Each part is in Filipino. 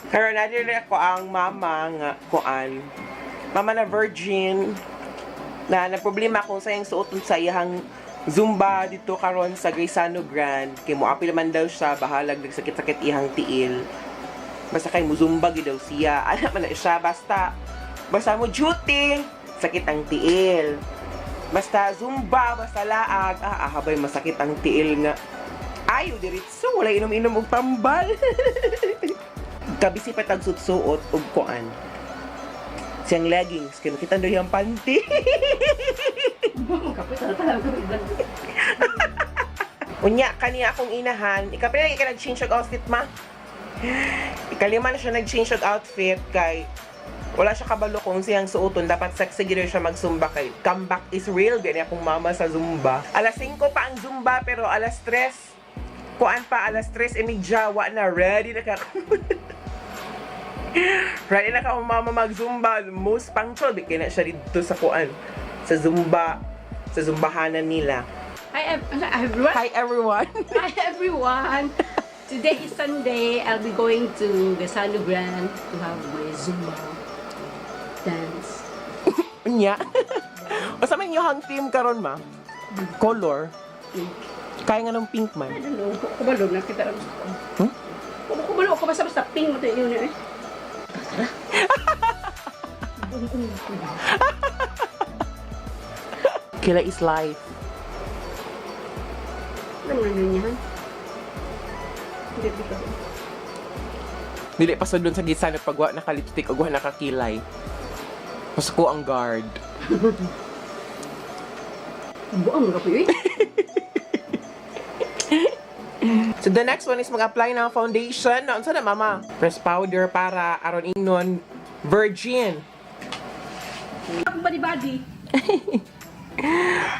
Karon na din ako ang mama nga kuan. Mama na virgin na problema kung sayang suoton sa iyang Zumba dito karon sa Gaisano Grand. Kay mo apil man daw siya bahalag nagsakit-sakit ihang tiil. Basta kay mo Zumba gid daw siya. Ana man na siya basta mo duty, sakit ang tiil. Basta Zumba, basta laag, habay masakit ang tiil nga. Ayo diretso wala inom-inom og tambal. Kabisi pa tag suot og kuan. Siyang leggings, kinukita daw yung panty. Unya, kaniya akong inahan. Ikapila ka nag-change og outfit, ma? Ikalima na siya nag-change og outfit kay wala siya kabalo kung siyang suoton. Dapat sexy gina siya mag-zumba kay comeback is real. Ganyan akong mama sa Zumba. Alas 5 pa ang Zumba pero alas 3. Kuan pa, alas 3:30. Wa na, ready na ka. Ready na ka kung mama mag-Zumba. Most punctual. Bigyan na siya dito sa kuan. Sa Zumba. Sa Zumbahanan nila. Hi everyone. Hi everyone. Hi everyone. Today is Sunday. I'll be going to Gaisano Grand to have my Zumba dance. Nya. Basta man yung team karon ma. Color. Pink. Kaya nga ng pink man. I don't know. Kubalo na kita lang. Kubalo ko basta pink mo tayo yun eh. Kila is life. Ano na yan? Hindi dito. Dili pa sa doon sa gisa na pagwa naka-lipstick o guha nakakilay. Mas ko ang guard. Buang ka po yun. So the next one is mag-apply ng foundation. Ano sa na mama? Press powder para aron ingnon virgin. Ako body.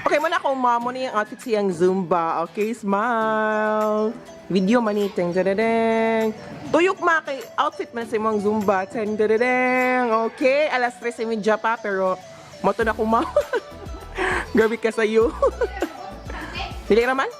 Okay, muna akong mamo na yung outfit siyang Zumba. Okay, smile. Video maniting. Tadadang. Tuyok ma kay outfit man sa imong Zumba. Tadadang. Okay, alas 3:30 pa pero moto na akong mamo. Grabe ka sa'yo. Dili ka naman?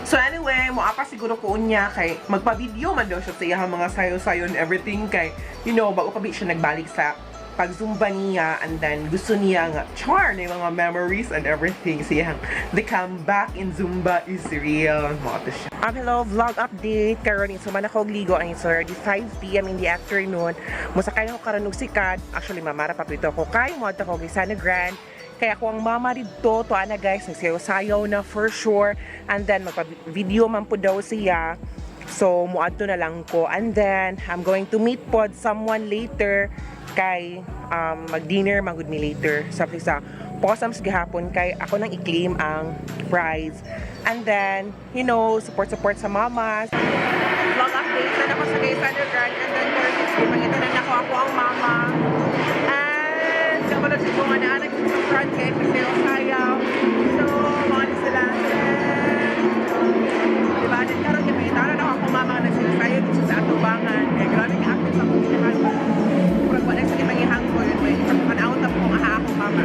So anyway, moapa siguro ko unya kay magpa-video man daw siya sa iyang mga sayo-sayo and everything kay bago pa siya nagbalik sa pag-zumba niya and then gusto niya nga char na yung mga memories and everything siya. The comeback in Zumba is real. Moto siya. Hello, vlog update. Karon so man ako ligo ang it's already 5 PM in the afternoon. Musakay ako karon og sikat. Actually mamara pa pito ko kay mo ato ko Gaisano Grand. Kaya ako ang mama dito, to ana guys, nagsayaw-sayaw na for sure. And then, magpa-video man po daw siya. So, muadto na lang ko. And then, I'm going to meet pod someone later. Kay, mag-dinner, mag-good me later. Sa Posams gihapon, kay ako nang i-claim ang prize. And then, support sa mamas. Vlog update na ako sa Gaisano Grand. And then, ipangita na ako ang mama. Kapalag sa mga naanak sa front kaya sayaw. So, mga sila. Diba? Then karoon niya, may tara na ako mama na sinasayaw dito sa atubangan. Kaya grabe niya active sa kong pinahan. Kurang wala sa kitang ihang ko yun. May pag-out na po kung aha akong mama.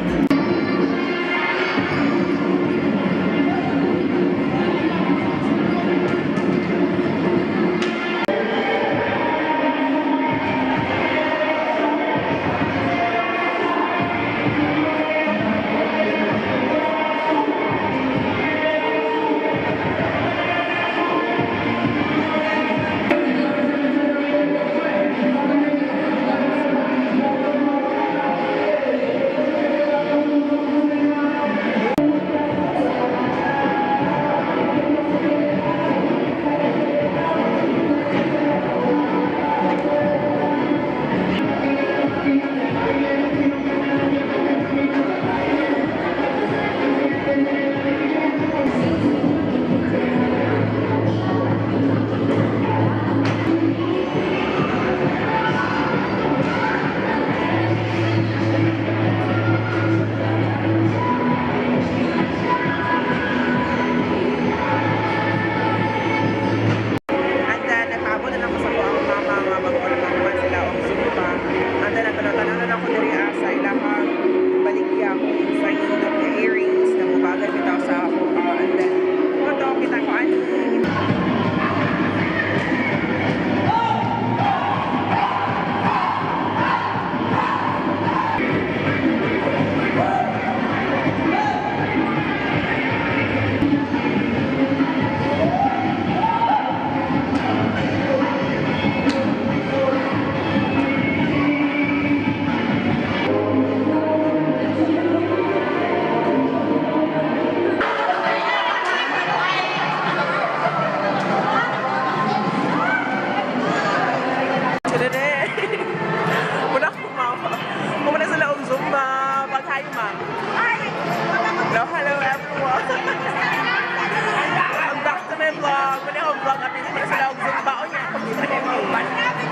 vlog at hindi na sila Zumba. O niya, kung hindi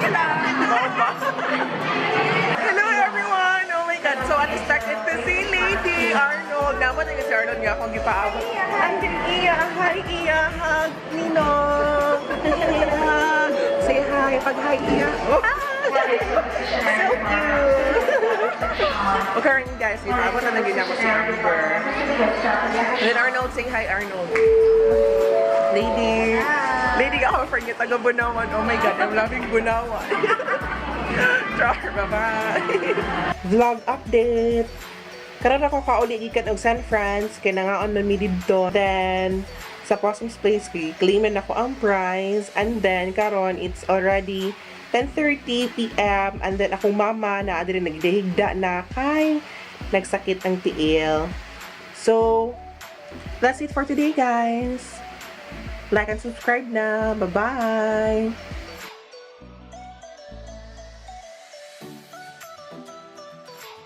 na Hello everyone! Oh my God! So, unexpected to si Lady Arnold. Naman na si Arnold nga akong gipaabot. Andin Iyah! Hi Iyah! Hug! Ninong! Hug! Say hi! Pag-hi Iyah! Oh. So cute! Okay rin guys, ipaabot na naging ako si Amber. And then Arnold, say hi Arnold. Lady! Lady ka ako friend niya, taga Bunawan. Oh my God, I'm loving Bunawan. Char, bye-bye! Vlog update! Karon ako kauli gikan og San Francisco kay nangaon man mi didto. Then sa Postings Place claimin ako ang prize and then karon it's already 10:30 PM and then akong mama na adiri nagdihigda na kay nagsakit ang tiil. So that's it for today guys. Like and subscribe na. Bye-bye!